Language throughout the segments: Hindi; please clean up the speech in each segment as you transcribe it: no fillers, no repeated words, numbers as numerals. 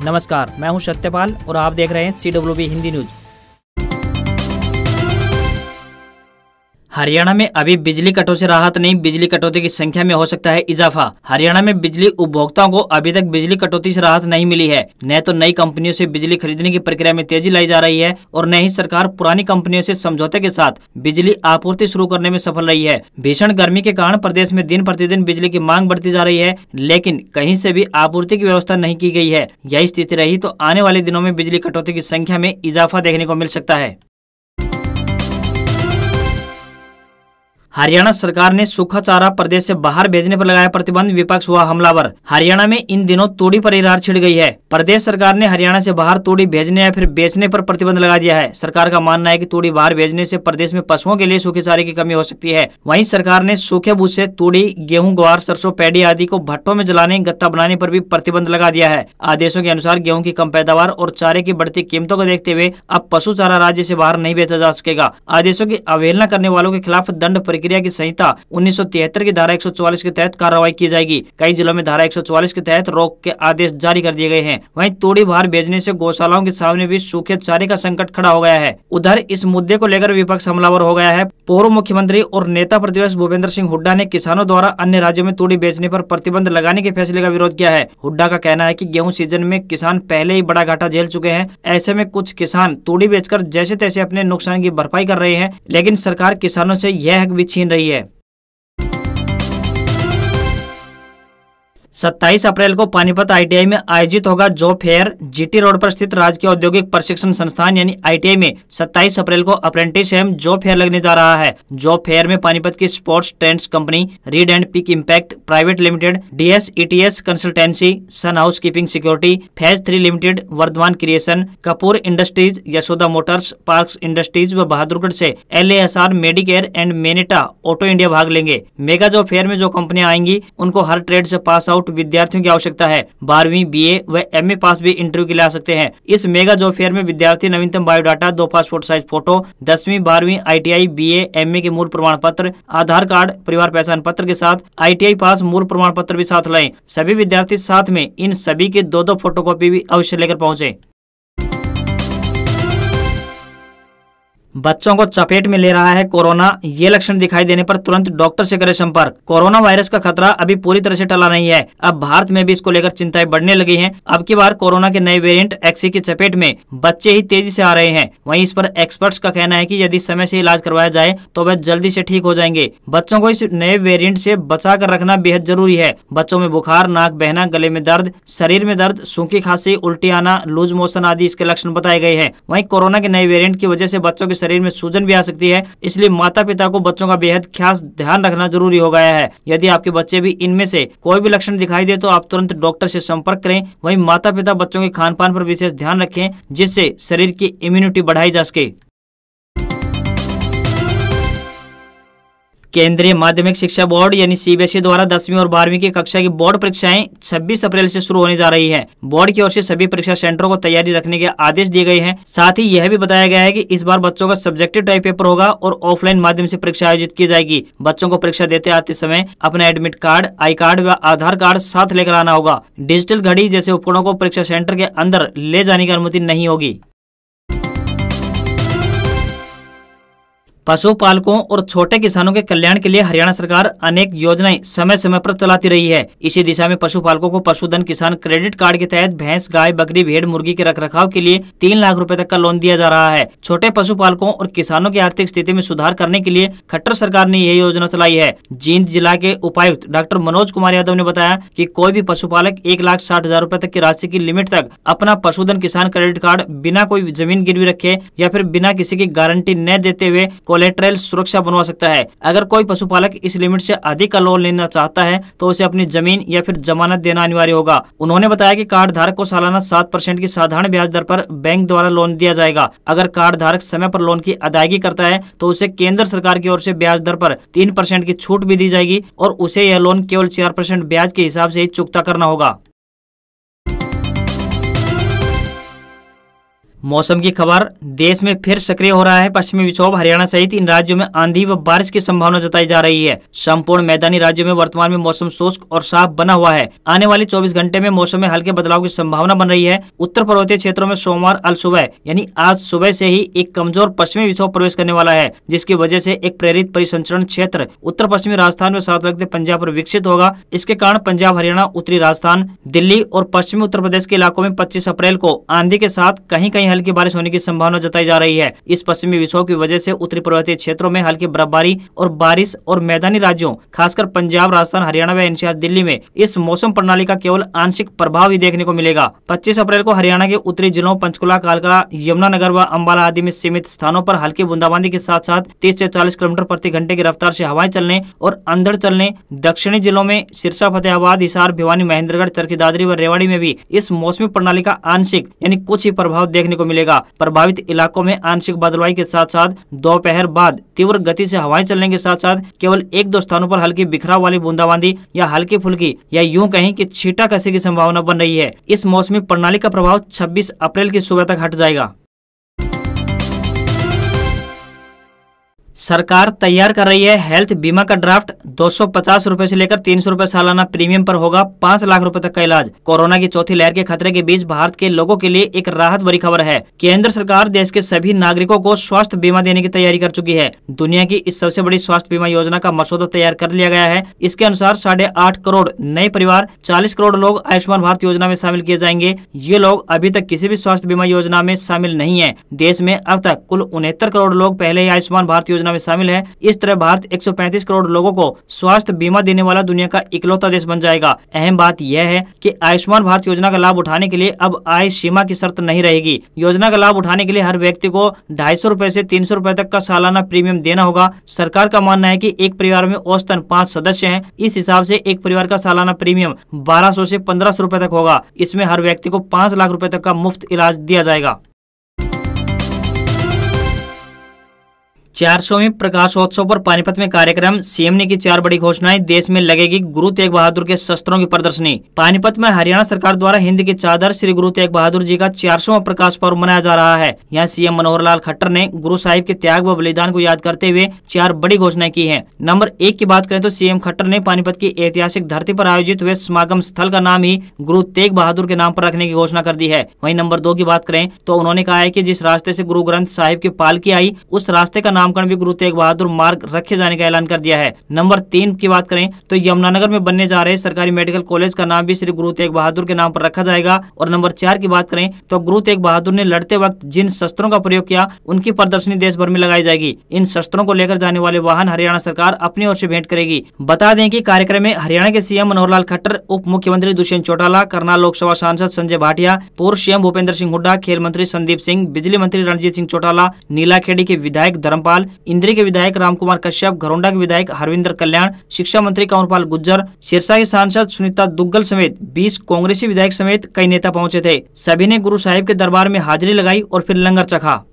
नमस्कार, मैं हूं सत्यपाल और आप देख रहे हैं CWB हिंदी न्यूज। हरियाणा में अभी बिजली कटौती से राहत नहीं, बिजली कटौती की संख्या में हो सकता है इजाफा। हरियाणा में बिजली उपभोक्ताओं को अभी तक बिजली कटौती से राहत नहीं मिली है। न तो नई कंपनियों से बिजली खरीदने की प्रक्रिया में तेजी लाई जा रही है और न ही सरकार पुरानी कंपनियों से समझौते के साथ बिजली आपूर्ति शुरू करने में सफल रही है। भीषण गर्मी के कारण प्रदेश में दिन प्रतिदिन बिजली की मांग बढ़ती जा रही है, लेकिन कहीं से भी आपूर्ति की व्यवस्था नहीं की गई है। यही स्थिति रही तो आने वाले दिनों में बिजली कटौती की संख्या में इजाफा देखने को मिल सकता है। हरियाणा सरकार ने सूखा चारा प्रदेश से बाहर भेजने पर लगाया प्रतिबंध, विपक्ष हुआ हमलावर। हरियाणा में इन दिनों तूड़ी पर रार छिड़ गई है। प्रदेश सरकार ने हरियाणा से बाहर तूड़ी भेजने या फिर बेचने पर प्रतिबंध लगा दिया है। सरकार का मानना है कि तूड़ी बाहर भेजने से प्रदेश में पशुओं के लिए सूखे चारे की कमी हो सकती है। वहीं सरकार ने सूखे भूसे, तूड़ी, गेहूं, ग्वार, सरसों, पैडी आदि को भट्टों में जलाने, गत्ता बनाने पर भी प्रतिबंध लगा दिया है। आदेशों के अनुसार गेहूं की कम पैदावार और चारे की बढ़ती कीमतों को देखते हुए अब पशु चारा राज्य से बाहर नहीं बेचा जा सकेगा। आदेशों की अवहेलना करने वालों के खिलाफ दंड प्रक्रिया की संहिता 1973 की धारा 144 के तहत कार्रवाई की जाएगी। कई जिलों में धारा 144 के तहत रोक के आदेश जारी कर दिए गए हैं। वहीं तूड़ी बाहर भेजने से गौशालाओं के सामने भी सूखे चारे का संकट खड़ा हो गया है। उधर इस मुद्दे को लेकर विपक्ष हमलावर हो गया है। पूर्व मुख्यमंत्री और नेता प्रतिपक्ष भूपेंद्र सिंह हुड्डा ने किसानों द्वारा अन्य राज्यों में तूड़ी बेचने पर प्रतिबंध लगाने के फैसले का विरोध किया है। हुड्डा का कहना है कि गेहूं सीजन में किसान पहले ही बड़ा घाटा झेल चुके हैं। ऐसे में कुछ किसान तूड़ी बेचकर जैसे तैसे अपने नुकसान की भरपाई कर रहे हैं, लेकिन सरकार किसानों से यह हक भी छीन रही है। 27 अप्रैल को पानीपत ITI में आयोजित होगा जॉब फेयर। GT रोड पर स्थित राजकीय औद्योगिक प्रशिक्षण संस्थान यानी ITI में 27 अप्रैल को अप्रेंटिस एवं जॉब फेयर लगने जा रहा है। जॉब फेयर में पानीपत की sports trends company, read and pick impact private limited, DS ETS consultancy, sun house keeping security, phase 3 limited, Vardhman creation, Kapoor industries, Yashoda motors, parks industries व बहादुरगढ़ से LASR, मेडिकेयर एंड मेनेटा ऑटो इंडिया भाग लेंगे। मेगा जॉब फेयर में जो कंपनियां आएंगी उनको हर ट्रेड से पास आउट विद्यार्थियों की आवश्यकता है। 12वीं BA व MA पास भी इंटरव्यू के लिए आ सकते हैं। इस मेगा जॉब फेयर में विद्यार्थी नवीनतम बायोडाटा, 2 पासपोर्ट साइज फोटो, 10वीं 12वीं ITI BA MA के मूल प्रमाण पत्र, आधार कार्ड, परिवार पहचान पत्र के साथ ITI पास मूल प्रमाण पत्र भी साथ लाएं। सभी विद्यार्थी साथ में इन सभी के 2-2 फोटोकॉपी भी अवश्य लेकर पहुंचे। बच्चों को चपेट में ले रहा है कोरोना, ये लक्षण दिखाई देने पर तुरंत डॉक्टर से करें संपर्क। कोरोना वायरस का खतरा अभी पूरी तरह से टला नहीं है। अब भारत में भी इसको लेकर चिंताएं बढ़ने लगी हैं। अब की बार कोरोना के नए वेरिएंट XE की चपेट में बच्चे ही तेजी से आ रहे हैं। वहीं इस पर एक्सपर्ट्स का कहना है कि यदि समय से इलाज करवाया जाए तो वह जल्दी से ठीक हो जाएंगे। बच्चों को इस नए वेरिएंट से बचा कर रखना बेहद जरूरी है। बच्चों में बुखार, नाक बहना, गले में दर्द, शरीर में दर्द, सूखी खांसी, उल्टी आना, लूज मोशन आदि इसके लक्षण बताए गए हैं। वहीं कोरोना के नए वेरिएंट की वजह से बच्चों के शरीर में सूजन भी आ सकती है, इसलिए माता पिता को बच्चों का बेहद खास ध्यान रखना जरूरी हो गया है। यदि आपके बच्चे भी इनमें से कोई भी लक्षण दिखाई दे तो आप तुरंत डॉक्टर से संपर्क करें। वहीं माता पिता बच्चों के खान पान पर विशेष ध्यान रखें, जिससे शरीर की इम्यूनिटी बढ़ाई जा सके। केंद्रीय माध्यमिक शिक्षा बोर्ड यानी CBSE द्वारा 10वीं और 12वीं की कक्षा की बोर्ड परीक्षाएं 26 अप्रैल से शुरू होने जा रही हैं। बोर्ड की ओर से सभी परीक्षा सेंटरों को तैयारी रखने के आदेश दिए गए हैं। साथ ही यह भी बताया गया है कि इस बार बच्चों का सब्जेक्टिव टाइप पेपर होगा और ऑफलाइन माध्यम से परीक्षा आयोजित की जाएगी। बच्चों को परीक्षा देते आते समय अपना एडमिट कार्ड, आई कार्ड व आधार कार्ड साथ लेकर आना होगा। डिजिटल घड़ी जैसे उपकरणों को परीक्षा सेंटर के अंदर ले जाने की अनुमति नहीं होगी। पशुपालकों और छोटे किसानों के कल्याण के लिए हरियाणा सरकार अनेक योजनाएं समय समय पर चलाती रही है। इसी दिशा में पशुपालकों को पशुधन किसान क्रेडिट कार्ड के तहत भैंस, गाय, बकरी, भेड़, मुर्गी के रखरखाव के लिए 3 लाख रुपए तक का लोन दिया जा रहा है। छोटे पशुपालकों और किसानों की आर्थिक स्थिति में सुधार करने के लिए खट्टर सरकार ने यह योजना चलाई है। जींद जिला के उपायुक्त डॉक्टर मनोज कुमार यादव ने बताया कि कोई भी पशुपालक 1,60,000 रुपए तक की राशि की लिमिट तक अपना पशुधन किसान क्रेडिट कार्ड बिना कोई जमीन गिरवी रखे या फिर बिना किसी की गारंटी न देते हुए कोलेटरल सुरक्षा बनवा सकता है। अगर कोई पशुपालक इस लिमिट से अधिक का लोन लेना चाहता है तो उसे अपनी जमीन या फिर जमानत देना अनिवार्य होगा। उन्होंने बताया कि कार्ड धारक को सालाना 7% की साधारण ब्याज दर पर बैंक द्वारा लोन दिया जाएगा। अगर कार्ड धारक समय पर लोन की अदायगी करता है तो उसे केंद्र सरकार की ओर से ब्याज दर पर 3% की छूट भी दी जाएगी और उसे यह लोन केवल 4% ब्याज के हिसाब से ही चुकता करना होगा। मौसम की खबर। देश में फिर सक्रिय हो रहा है पश्चिमी विक्षोभ। हरियाणा सहित इन राज्यों में आंधी व बारिश की संभावना जताई जा रही है। संपूर्ण मैदानी राज्यों में वर्तमान में मौसम शुष्क और साफ बना हुआ है। आने वाले 24 घंटे में मौसम में हल्के बदलाव की संभावना बन रही है। उत्तर पर्वतीय क्षेत्रों में सोमवार अल सुबह यानी आज सुबह से ही एक कमजोर पश्चिमी विक्षोभ प्रवेश करने वाला है, जिसकी वजह से एक प्रेरित परिसंचरण क्षेत्र उत्तर पश्चिमी राजस्थान व साथ लगते पंजाब पर विकसित होगा। इसके कारण पंजाब, हरियाणा, उत्तरी राजस्थान, दिल्ली और पश्चिमी उत्तर प्रदेश के इलाकों में 25 अप्रैल को आंधी के साथ कहीं कहीं हल्की बारिश होने की संभावना जताई जा रही है। इस पश्चिमी विक्षोभ की वजह से उत्तरी पर्वतीय क्षेत्रों में हल्की बर्फबारी और बारिश और मैदानी राज्यों खासकर पंजाब, राजस्थान, हरियाणा व एनसीआर, दिल्ली में इस मौसम प्रणाली का केवल आंशिक प्रभाव ही देखने को मिलेगा। 25 अप्रैल को हरियाणा के उत्तरी जिलों पंचकुला, कालका, यमुनानगर व अंबाला आदि में सीमित स्थानों पर हल्की बूंदाबांदी के साथ साथ 30 से 40 किलोमीटर प्रति घंटे की रफ्तार से हवाएं चलने और अंधड़ चलने। दक्षिणी जिलों में सिरसा, फतेहाबाद, हिसार, भिवानी, महेंद्रगढ़, चरखी दादरी व रेवाड़ी में भी इस मौसमी प्रणाली का आंशिक यानी कुछ ही प्रभाव देखने को मिलेगा। प्रभावित इलाकों में आंशिक बादलवाई के साथ साथ दोपहर बाद तीव्र गति से हवाएं चलने के साथ साथ केवल 1-2 स्थानों पर हल्की बिखराव वाली बूंदाबांदी या हल्की फुल्की या यूं कहीं कि छींटा-कसी की संभावना बन रही है। इस मौसमी प्रणाली का प्रभाव 26 अप्रैल की सुबह तक हट जाएगा। सरकार तैयार कर रही है हेल्थ बीमा का ड्राफ्ट। 250 रुपए से लेकर 300 रुपए सालाना प्रीमियम पर होगा 5 लाख रुपए तक का इलाज। कोरोना की चौथी लहर के खतरे के बीच भारत के लोगों के लिए एक राहत भरी खबर है। केंद्र सरकार देश के सभी नागरिकों को स्वास्थ्य बीमा देने की तैयारी कर चुकी है। दुनिया की इस सबसे बड़ी स्वास्थ्य बीमा योजना का मसौदा तैयार कर लिया गया है। इसके अनुसार 8.5 करोड़ नए परिवार, 40 करोड़ लोग आयुष्मान भारत योजना में शामिल किए जाएंगे। ये लोग अभी तक किसी भी स्वास्थ्य बीमा योजना में शामिल नहीं है। देश में अब तक कुल 69 करोड़ लोग पहले ही आयुष्मान भारत योजना में शामिल है। इस तरह भारत 135 करोड़ लोगों को स्वास्थ्य बीमा देने वाला दुनिया का इकलौता देश बन जाएगा। अहम बात यह है कि आयुष्मान भारत योजना का लाभ उठाने के लिए अब आय सीमा की शर्त नहीं रहेगी। योजना का लाभ उठाने के लिए हर व्यक्ति को 250 रुपए से 300 रुपए तक का सालाना प्रीमियम देना होगा। सरकार का मानना है कि एक परिवार में औसतन 5 सदस्य हैं। इस हिसाब से एक परिवार का सालाना प्रीमियम 1200 से 1500 रुपए तक होगा। इसमें हर व्यक्ति को 5 लाख रुपए तक का मुफ्त इलाज दिया जाएगा। 400वें प्रकाशोत्सव पर पानीपत में कार्यक्रम। सीएम ने की 4 बड़ी घोषणाएं। देश में लगेगी गुरु तेग बहादुर के शस्त्रों की प्रदर्शनी। पानीपत में हरियाणा सरकार द्वारा हिंद की चादर श्री गुरु तेग बहादुर जी का 400वां प्रकाश पर्व मनाया जा रहा है। यहाँ सीएम मनोहर लाल खट्टर ने गुरु साहिब के त्याग व बलिदान को याद करते हुए 4 बड़ी घोषणाएं की है। नंबर 1 की बात करें तो सीएम खट्टर ने पानीपत की ऐतिहासिक धरती पर आयोजित हुए समागम स्थल का नाम ही गुरु तेग बहादुर के नाम पर रखने की घोषणा कर दी है। वहीं नंबर 2 की बात करें तो उन्होंने कहा है कि जिस रास्ते से गुरु ग्रंथ साहिब की पालकी आई, उस रास्ते का नामकरण भी गुरु तेग बहादुर मार्ग रखे जाने का ऐलान कर दिया है। नंबर 3 की बात करें तो यमुनानगर में बनने जा रहे सरकारी मेडिकल कॉलेज का नाम भी श्री गुरु तेग बहादुर के नाम पर रखा जाएगा। और नंबर 4 की बात करें तो गुरु तेग बहादुर ने लड़ते वक्त जिन शस्त्रों का प्रयोग किया, उनकी प्रदर्शनी देश भर में लगाई जाएगी। इन शस्त्रों को लेकर जाने वाले वाहन हरियाणा सरकार अपनी ओर से भेंट करेगी। बता दें कि कार्यक्रम में हरियाणा के सीएम मनोहर लाल खट्टर, उप मुख्यमंत्री दुष्यंत चौटाला, करनाल लोकसभा सांसद संजय भाटिया, पूर्व सीएम भूपेंद्र सिंह हुड्डा, खेल मंत्री संदीप सिंह, बिजली मंत्री रणजीत सिंह चौटाला, नीलाखेड़ी के विधायक धर्मपाल, इंद्री के विधायक रामकुमार कश्यप, घरोंडा के विधायक हरविंदर कल्याण, शिक्षा मंत्री कंवरपाल गुज्जर, सिरसा की सांसद सुनीता दुग्गल समेत 20 कांग्रेसी विधायक समेत कई नेता पहुंचे थे। सभी ने गुरु साहिब के दरबार में हाजिरी लगाई और फिर लंगर चखा।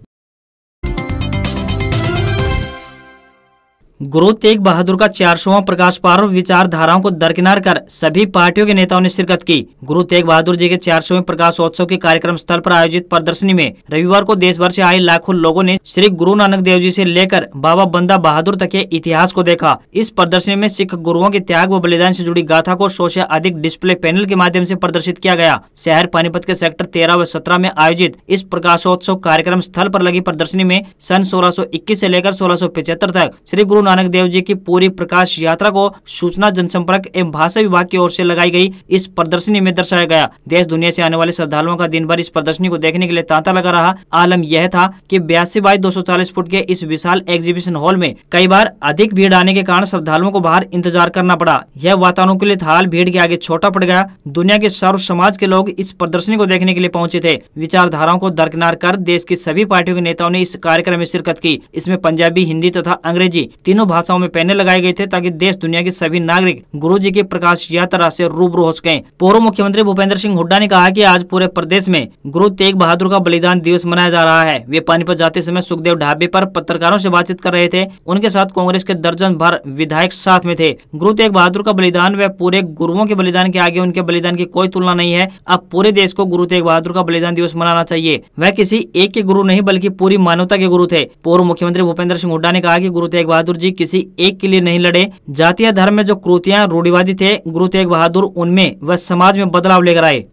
गुरु तेग बहादुर का 400वां प्रकाश पर्व विचारधाराओं को दरकिनार कर सभी पार्टियों के नेताओं ने शिरकत की। गुरु तेग बहादुर जी के 400वें प्रकाशोत्सव के कार्यक्रम स्थल पर आयोजित प्रदर्शनी में रविवार को देश भर से आए लाखों लोगों ने श्री गुरु नानक देव जी से लेकर बाबा बंदा बहादुर तक के इतिहास को देखा। इस प्रदर्शनी में सिख गुरुओं के त्याग व बलिदान से जुड़ी गाथा को 100 से अधिक डिस्प्ले पैनल के माध्यम से प्रदर्शित किया गया। शहर पानीपत के सेक्टर 13 व 17 में आयोजित इस प्रकाशोत्सव कार्यक्रम स्थल पर लगी प्रदर्शनी में सन 1621 से लेकर 1675 तक श्री गुरु नानक देव जी की पूरी प्रकाश यात्रा को सूचना जनसंपर्क एवं भाषा विभाग की ओर से लगाई गई इस प्रदर्शनी में दर्शाया गया। देश दुनिया से आने वाले श्रद्धालुओं का दिन भर इस प्रदर्शनी को देखने के लिए तांता लगा रहा। आलम यह था कि 82 बाई 240 फुट के इस विशाल एग्जीबिशन हॉल में कई बार अधिक भीड़ आने के कारण श्रद्धालुओं को बाहर इंतजार करना पड़ा। यह वातानुकूलित हाल भीड़ के आगे छोटा पड़ गया। दुनिया के सर्व समाज के लोग इस प्रदर्शनी को देखने के लिए पहुंचे थे। विचारधाराओं को दरकिनार कर देश की सभी पार्टियों के नेताओं ने इस कार्यक्रम में शिरकत की। इसमें पंजाबी, हिंदी तथा अंग्रेजी तीनों तीनों भाषाओं में पेने लगाए गए थे ताकि देश दुनिया के सभी नागरिक गुरु जी की प्रकाश यात्रा से रूबरू हो सकें। पूर्व मुख्यमंत्री भूपेंद्र सिंह हुड्डा ने कहा कि आज पूरे प्रदेश में गुरु तेग बहादुर का बलिदान दिवस मनाया जा रहा है। वे पानीपत जाते समय सुखदेव ढाबे पर पत्रकारों से बातचीत कर रहे थे। उनके साथ कांग्रेस के दर्जन भर विधायक साथ में थे। गुरु तेग बहादुर का बलिदान व पूरे गुरुओं के बलिदान के आगे उनके बलिदान की कोई तुलना नहीं है। अब पूरे देश को गुरु तेग बहादुर का बलिदान दिवस मनाना चाहिए। वह किसी एक के गुरु नहीं बल्कि पूरी मानवता के गुरु थे। पूर्व मुख्यमंत्री भूपेंद्र सिंह हुड्डा ने कहा कि गुरु तेग बहादुर जी किसी एक के लिए नहीं लड़े। जातीय धर्म में जो क्रूतियां रूढ़िवादी थे, गुरु तेग बहादुर उनमें व समाज में बदलाव लेकर आए।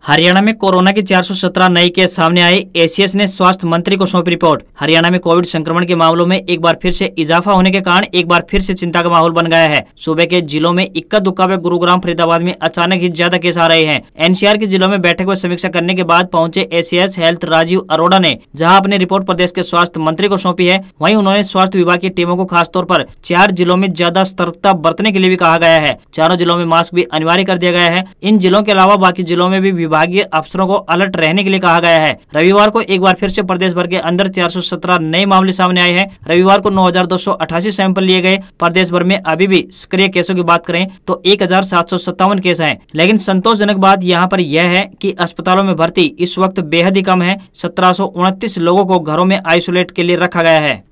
हरियाणा में कोरोना के 417 नए केस सामने आए। एसीएस ने स्वास्थ्य मंत्री को सौंपी रिपोर्ट। हरियाणा में कोविड संक्रमण के मामलों में एक बार फिर से इजाफा होने के कारण एक बार फिर से चिंता का माहौल बन गया है। सूबे के जिलों में इक्का दुक्का व गुरुग्राम फरीदाबाद में अचानक ही ज्यादा केस आ रहे हैं। एनसीआर के जिलों में बैठक व समीक्षा करने के बाद पहुंचे एसीएस हेल्थ राजीव अरोड़ा ने जहां अपनी रिपोर्ट प्रदेश के स्वास्थ्य मंत्री को सौंपी है, वहीं उन्होंने स्वास्थ्य विभाग की टीमों को खासतौर पर 4 जिलों में ज्यादा सतर्कता बरतने के लिए भी कहा गया है। चारों जिलों में मास्क भी अनिवार्य कर दिया गया है। इन जिलों के अलावा बाकी जिलों में भी विभागीय अफसरों को अलर्ट रहने के लिए कहा गया है। रविवार को एक बार फिर से प्रदेश भर के अंदर 417 नए मामले सामने आए हैं। रविवार को 9,288 सैंपल लिए गए। प्रदेश भर में अभी भी सक्रिय केसों की बात करें तो 1,757 केस हैं। लेकिन संतोषजनक बात यहाँ पर यह है कि अस्पतालों में भर्ती इस वक्त बेहद ही कम है। 1729 लोगों को घरों में आइसोलेट के लिए रखा गया है।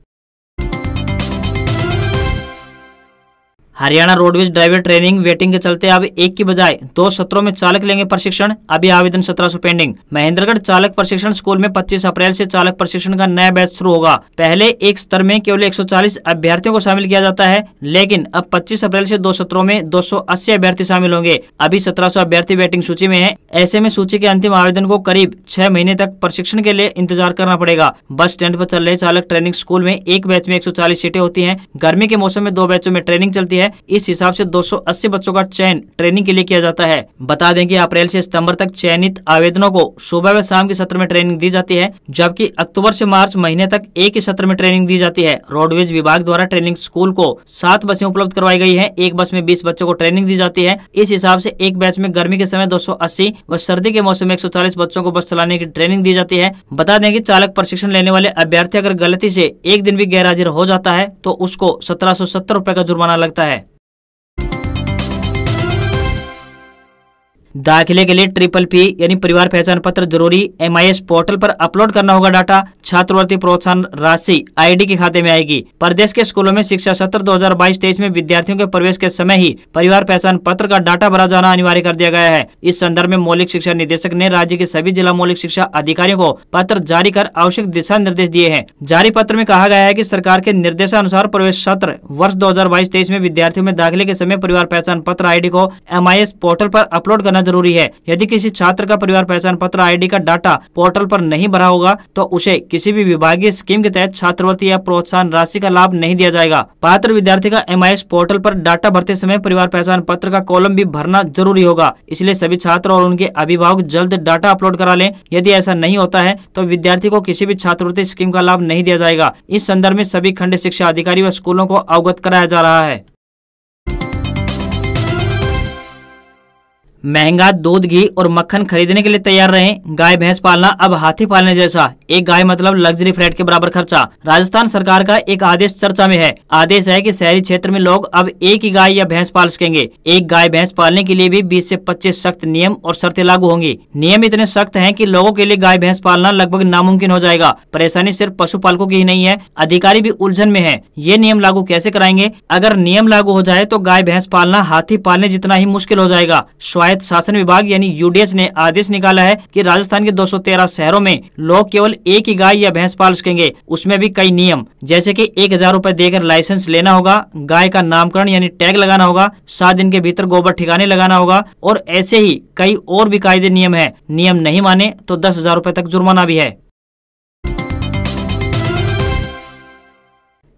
Haryana roadways driver training waiting के चलते अब एक की बजाय 2 सत्रों में चालक लेंगे प्रशिक्षण। अभी आवेदन 1700 पेंडिंग। महेंद्रगढ़ चालक प्रशिक्षण स्कूल में 25 अप्रैल से चालक प्रशिक्षण का नया बैच शुरू होगा। पहले एक स्तर में केवल 140 अभ्यर्थियों को शामिल किया जाता है, लेकिन अब 25 अप्रैल से 2 सत्रों में 280 अभ्यर्थी शामिल होंगे। अभी 1700 अभ्यर्थी वेटिंग सूची में है। ऐसे में सूची के अंतिम आवेदन को करीब 6 महीने तक प्रशिक्षण के लिए इंतजार करना पड़ेगा। बस स्टैंड पर चल रहे चालक ट्रेनिंग स्कूल में एक बैच में 140 सीटें होती है। गर्मी के मौसम में 2 बैचों में ट्रेनिंग चलती है। इस हिसाब से 280 बच्चों का चयन ट्रेनिंग के लिए किया जाता है। बता दें कि अप्रैल से सितंबर तक चयनित आवेदनों को सुबह व शाम के सत्र में ट्रेनिंग दी जाती है, जबकि अक्टूबर से मार्च महीने तक एक ही सत्र में ट्रेनिंग दी जाती है। रोडवेज विभाग द्वारा ट्रेनिंग स्कूल को 7 बसें उपलब्ध करवाई गई है। एक बस में 20 बच्चों को ट्रेनिंग दी जाती है। इस हिसाब से एक बैच में गर्मी के समय 280 व सर्दी के मौसम में 140 बच्चों को बस चलाने की ट्रेनिंग दी जाती है। बता दें कि चालक प्रशिक्षण लेने वाले अभ्यर्थी अगर गलती से एक दिन भी गैरहाजिर हो जाता है तो उसको 1770 रुपए का जुर्माना लगता है। दाखिले के लिए PPP यानी परिवार पहचान पत्र जरूरी। MIS पोर्टल पर अपलोड करना होगा डाटा। छात्रवृत्ति प्रोत्साहन राशि ID के खाते में आएगी। प्रदेश के स्कूलों में शिक्षा सत्र 2022-23 में विद्यार्थियों के प्रवेश के समय ही परिवार पहचान पत्र का डाटा भरा जाना अनिवार्य कर दिया गया है। इस संदर्भ में मौलिक शिक्षा निदेशक ने राज्य के सभी जिला मौलिक शिक्षा अधिकारियों को पत्र जारी कर आवश्यक दिशा निर्देश दिए हैं। जारी पत्र में कहा गया है कि सरकार के निर्देशानुसार प्रवेश सत्र वर्ष 2022-23 में विद्यार्थियों में दाखिले के समय परिवार पहचान पत्र ID को MIS पोर्टल पर अपलोड करना जरूरी है। यदि किसी छात्र का परिवार पहचान पत्र ID का डाटा पोर्टल पर नहीं भरा होगा तो उसे किसी भी विभागीय स्कीम के तहत छात्रवृत्ति या प्रोत्साहन राशि का लाभ नहीं दिया जाएगा। पात्र विद्यार्थी का MIS पोर्टल पर डाटा भरते समय परिवार पहचान पत्र का कॉलम भी भरना जरूरी होगा। इसलिए सभी छात्र और उनके अभिभावक जल्द डाटा अपलोड करा लें। यदि ऐसा नहीं होता है तो विद्यार्थी को किसी भी छात्रवृत्ति स्कीम का लाभ नहीं दिया जाएगा। इस संदर्भ में सभी खंड शिक्षा अधिकारी व स्कूलों को अवगत कराया जा रहा है। महंगा दूध, घी और मक्खन खरीदने के लिए तैयार रहें। गाय भैंस पालना अब हाथी पालने जैसा। एक गाय मतलब लग्जरी फ्लैट के बराबर खर्चा। राजस्थान सरकार का एक आदेश चर्चा में है। आदेश है कि शहरी क्षेत्र में लोग अब एक ही गाय या भैंस पाल सकेंगे। एक गाय भैंस पालने के लिए भी 20 से 25 सख्त नियम और शर्तें लागू होंगी। नियम इतने सख्त हैं कि लोगों के लिए गाय भैंस पालना लगभग नामुमकिन हो जाएगा। परेशानी सिर्फ पशुपालकों की ही नहीं है, अधिकारी भी उलझन में है। ये नियम लागू कैसे कराएंगे? अगर नियम लागू हो जाए तो गाय भैंस पालना हाथी पालने जितना ही मुश्किल हो जाएगा। स्वायत्त शासन विभाग यानी UDS ने आदेश निकाला है कि राजस्थान के 213 शहरों में लोग केवल एक ही गाय या भैंस पाल सकेंगे। उसमें भी कई नियम, जैसे कि 1000 रुपए देकर लाइसेंस लेना होगा, गाय का नामकरण यानी टैग लगाना होगा, 7 दिन के भीतर गोबर ठिकाने लगाना होगा और ऐसे ही कई और भी कायदे नियम है। नियम नहीं माने तो 10,000 रुपए तक जुर्माना भी है।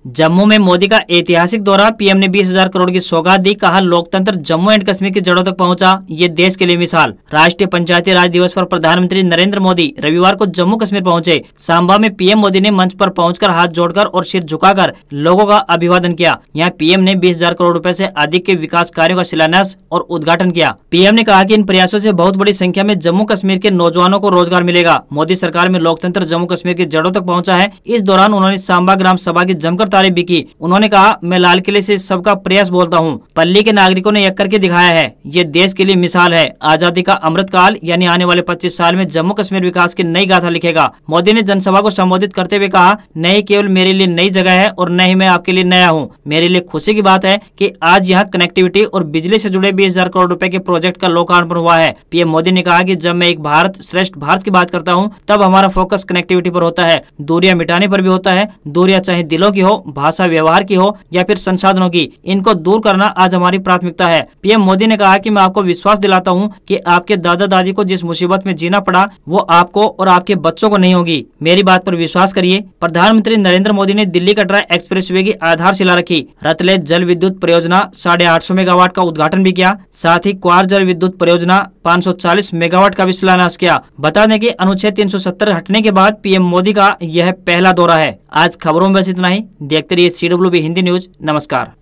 जम्मू में मोदी का ऐतिहासिक दौरा, पीएम ने 20,000 करोड़ की सौगात दी, कहा लोकतंत्र जम्मू एंड कश्मीर की जड़ों तक पहुंचा, ये देश के लिए मिसाल। राष्ट्रीय पंचायती राज दिवस पर प्रधानमंत्री नरेंद्र मोदी रविवार को जम्मू कश्मीर पहुंचे। सांबा में पीएम मोदी ने मंच पर पहुंचकर हाथ जोड़कर और सिर झुकाकर लोगों का अभिवादन किया। यहाँ पीएम ने 20,000 करोड़ रुपए से अधिक के विकास कार्यों का शिलान्यास और उद्घाटन किया। पीएम ने कहा कि इन प्रयासों से बहुत बड़ी संख्या में जम्मू कश्मीर के नौजवानों को रोजगार मिलेगा। मोदी सरकार में लोकतंत्र जम्मू कश्मीर की जड़ों तक पहुंचा है। इस दौरान उन्होंने सांबा ग्राम सभा की जमकर तारीफ भी की। उन्होंने कहा, मैं लाल किले से सबका प्रयास बोलता हूं। पल्ली के नागरिकों ने एक करके दिखाया है, ये देश के लिए मिसाल है। आजादी का अमृत काल यानी आने वाले 25 साल में जम्मू कश्मीर विकास की नई गाथा लिखेगा। मोदी ने जनसभा को संबोधित करते हुए कहा, नहीं केवल मेरे लिए नई जगह है और न ही मैं आपके लिए नया हूँ। मेरे लिए खुशी की बात है कि आज यहाँ कनेक्टिविटी और बिजली से जुड़े 20,000 करोड़ रुपए के प्रोजेक्ट का लोकार्पण हुआ है। पीएम मोदी ने कहा कि जब मैं एक भारत श्रेष्ठ भारत की बात करता हूँ, तब हमारा फोकस कनेक्टिविटी पर होता है, दूरियां मिटाने पर भी होता है। दूरियां चाहे दिलों की हो, भाषा व्यवहार की हो या फिर संसाधनों की, इनको दूर करना आज हमारी प्राथमिकता है। पीएम मोदी ने कहा कि मैं आपको विश्वास दिलाता हूं कि आपके दादा दादी को जिस मुसीबत में जीना पड़ा, वो आपको और आपके बच्चों को नहीं होगी। मेरी बात पर विश्वास करिए। प्रधानमंत्री नरेंद्र मोदी ने दिल्ली कटरा एक्सप्रेसवे की आधारशिला रखी। रतलेज जल विद्युत परियोजना 850 मेगावाट का उद्घाटन भी किया। साथ ही क्वार जल विद्युत परियोजना 540 मेगावाट का भी शिलान्यास किया। बता दें कि अनुच्छेद 370 हटने के बाद पीएम मोदी का यह पहला दौरा है। आज खबरों में बस इतना ही। देखते रहिए CWB हिंदी न्यूज। नमस्कार।